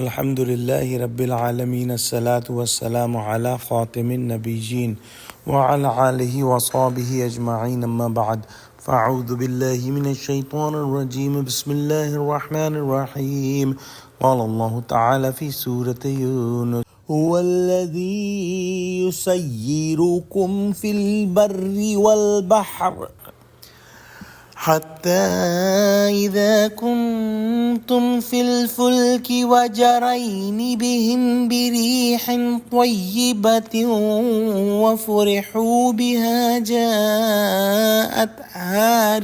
الحمد لله رب العالمين الصلاة والسلام على خاتم النبيين وعلى آله وصحبه أجمعين أما بعد فأعوذ بالله من الشيطان الرجيم بسم الله الرحمن الرحيم قال الله تعالى في سورة يونس هو الذي يسيركم في البر والبحر حتى إذا كنتم في الفلك وجرين بهم بريح طيبة وفرحوا بها جاءتها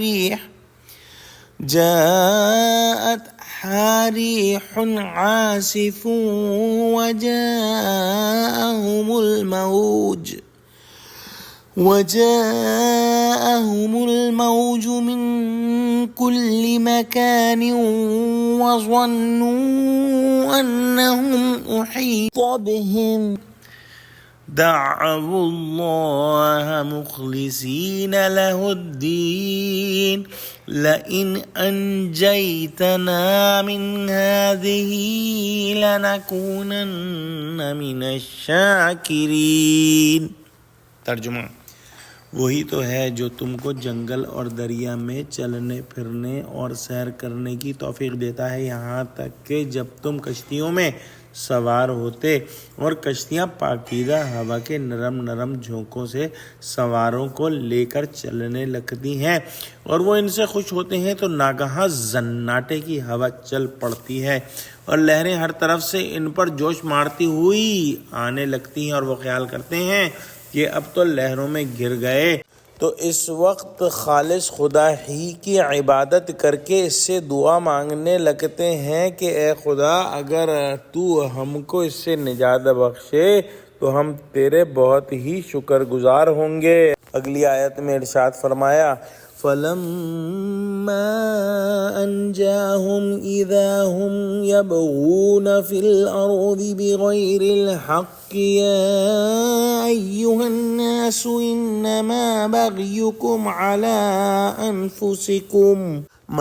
ريح عاصف وجاءهم الموج من كل مكان وظنوا أنهم أحيط بهم دعوا الله مخلصين له الدين لئن أنجيتنا من هذه لنكونن من الشاكرين۔ ترجمہ: وہی تو ہے جو تم کو جنگل اور دریا میں چلنے پھرنے اور سیر کرنے کی توفیق دیتا ہے، یہاں تک کہ جب تم کشتیوں میں سوار ہوتے اور کشتیاں پاکیزہ ہوا کے نرم نرم جھونکوں سے سواروں کو لے کر چلنے لگتی ہیں اور وہ ان سے خوش ہوتے ہیں تو ناگہاں زناٹے کی ہوا چل پڑتی ہے اور لہریں ہر طرف سے ان پر جوش مارتی ہوئی آنے لگتی ہیں اور وہ خیال کرتے ہیں کہ اب تو لہروں میں گر گئے، تو اس وقت خالص خدا ہی کی عبادت کر کے اس سے دعا مانگنے لگتے ہیں کہ اے خدا اگر تو ہم کو اس سے نجات بخشے تو ہم تیرے بہت ہی شکر گزار ہوں گے۔ اگلی آیت میں ارشاد فرمایا فَلَمَّا أَنْجَاهُمْ إِذَا هُمْ يَبْغُونَ فِي الْأَرْضِ بِغَيْرِ الْحَقِّ يَا أَيُّهَا النَّاسُ إِنَّمَا بَغْيُكُمْ عَلَىٰ أَنفُسِكُمْ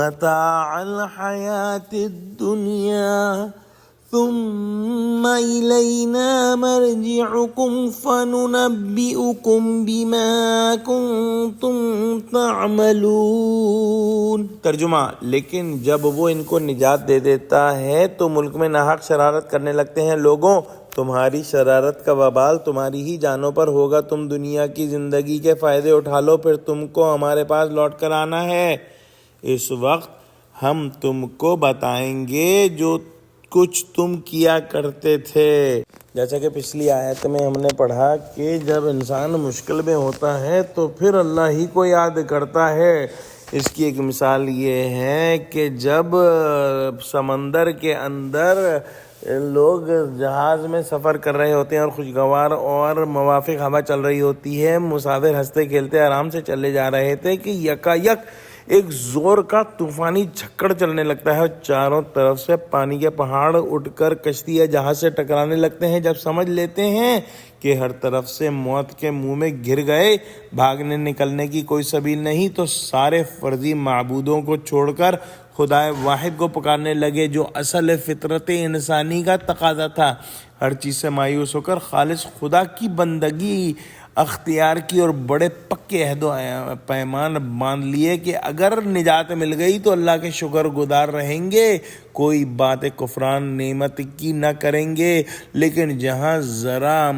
مَتَاعَ الْحَيَاةِ الدُّنْيَا ثُمَّ إِلَيْنَا مَرْجِعُكُمْ فَنُنَبِّئُكُمْ بِمَا كُنْتُمْ تَعْمَلُونَ۔ ترجمہ: لیکن جب وہ ان کو نجات دے دیتا ہے تو ملک میں ناحق شرارت کرنے لگتے ہیں۔ لوگوں، تمہاری شرارت کا وبال تمہاری ہی جانوں پر ہوگا۔ تم دنیا کی زندگی کے فائدے اٹھا لو، پھر تم کو ہمارے پاس لوٹ کر آنا ہے۔ اس وقت ہم تم کو بتائیں گے جو کچھ تم کیا کرتے تھے۔ جیسا کہ پچھلی آیت میں ہم نے پڑھا کہ جب انسان مشکل میں ہوتا ہے تو پھر اللہ ہی کو یاد کرتا ہے۔ اس کی ایک مثال یہ ہے کہ جب سمندر کے اندر لوگ جہاز میں سفر کر رہے ہوتے ہیں اور خوشگوار اور موافق ہوا چل رہی ہوتی ہے، مسافر ہنستے کھیلتے آرام سے چلے جا رہے تھے کہ یکایک ایک زور کا طوفانی جھکڑ چلنے لگتا ہے اور چاروں طرف سے پانی کے پہاڑ اٹھ کر کشتی یا جہاز سے ٹکرانے لگتے ہیں۔ جب سمجھ لیتے ہیں کہ ہر طرف سے موت کے منہ میں گر گئے، بھاگنے نکلنے کی کوئی سبیل نہیں، تو سارے فرضی معبودوں کو چھوڑ کر خدا واحد کو پکارنے لگے جو اصل فطرت انسانی کا تقاضا تھا۔ ہر چیز سے مایوس ہو کر خالص خدا کی بندگی اختیار کی اور بڑے پکے عہد و پیمان باندھ لیے کہ اگر نجات مل گئی تو اللہ کے شکر گزار رہیں گے، کوئی بات کفران نعمت کی نہ کریں گے۔ لیکن جہاں ذرا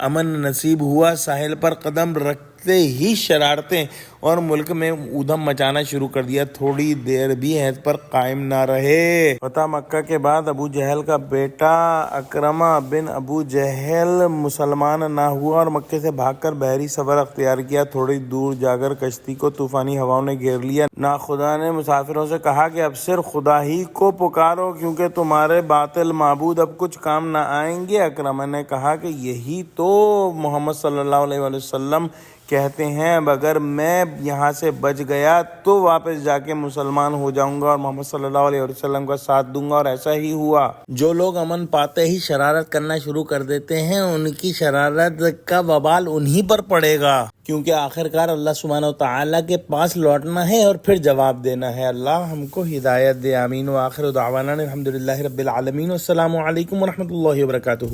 امن نصیب ہوا، ساحل پر قدم رکھتے ہی شرارتیں اور ملک میں ادھم مچانا شروع کر دیا، تھوڑی دیر بھی عہد پر قائم نہ رہے۔ فتح مکہ کے بعد ابو جہل کا بیٹا اکرمہ بن ابو جہل مسلمان نہ ہوا اور مکے سے بھاگ کر بحری سفر اختیار کیا۔ تھوڑی دور جا کر کشتی کو طوفانی ہواؤں نے گھیر لیا۔ ناخدا نے مسافروں سے کہا کہ اب صرف خدا ہی کو پکارو کیونکہ تمہارے باطل معبود اب کچھ کام نہ آئیں گے۔ اکرمہ نے کہا کہ یہی تو محمد صلی اللہ علیہ وسلم کہتے ہیں اب اگر میں یہاں سے بچ گیا تو واپس جا کے مسلمان ہو جاؤں گا اور محمد صلی اللہ علیہ وسلم کا ساتھ دوں گا، اور ایسا ہی ہوا۔ جو لوگ امن پاتے ہی شرارت کرنا شروع کر دیتے ہیں ان کی شرارت کا وبال انہی پر پڑے گا، کیونکہ آخرکار اللہ سبحانہ وتعالیٰ کے پاس لوٹنا ہے اور پھر جواب دینا ہے۔ اللہ ہم کو ہدایت دے، آمین۔ وآخر دعوانا الحمدللہ رب العالمین، والسلام علیکم ورحمۃ اللہ وبرکاتہ۔